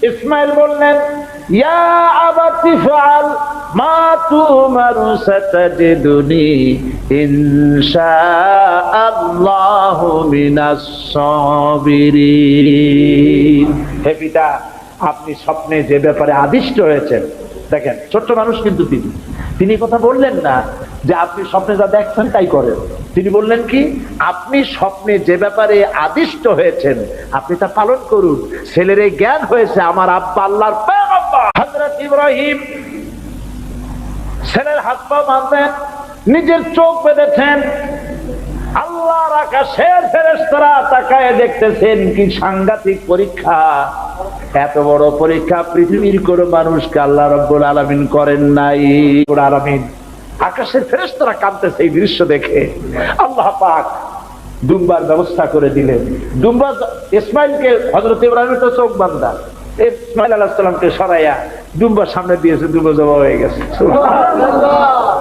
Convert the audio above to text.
ইসমাইল বললেন, ইয়া আবাতি ফাআল মা তুমারু সাতাজিদুনি ইনশাআল্লাহু মিনাস সাবিরিন। হে পিতা, আপনি স্বপ্নে যে ব্যাপারে আদিষ্ট হয়েছেন, দেখেন ছোট্ট মানুষ কিন্তু তিনি কথা বললেন না যে আপনি স্বপ্নে যা দেখছেন তাই করেন। তিনি বললেন কি, আপনি স্বপ্নে যে ব্যাপারে আদিষ্ট হয়েছেন আপনি তা পালন করুন। ছেলের এই জ্ঞান হয়েছে, আমার আব্বা আল্লাহর পয়গম্বর। হযরত ইব্রাহিম ছেলের হাত পা বাঁধলেন, নিজের চোখ বেঁধেছেন। আল্লাহর আকাশের ফেরেশতারা তাকায় দেখতেছেন, কি সাংঘাতিক পরীক্ষা! এত বড় পরীক্ষা পৃথিবীর কোন মানুষকে আল্লাহ রাব্বুল আলামিন করেন নাই। আলামিন আকাশের ফেরেশতারা কাঁদতেছে এই দৃশ্য দেখে। আল্লাহ পাক দুম্বার ব্যবস্থা করে দিলেন। দুম্বা ইসমাইলকে, হযরত ইব্রাহিমের তো চোখ বাঁধা, ইসমাইল আলাইহিস সালামকে সরাইয়া দুম্বার সামনে দিয়েছে, দুম্বা জবাই হয়ে গেছে। সুবহানাল্লাহ।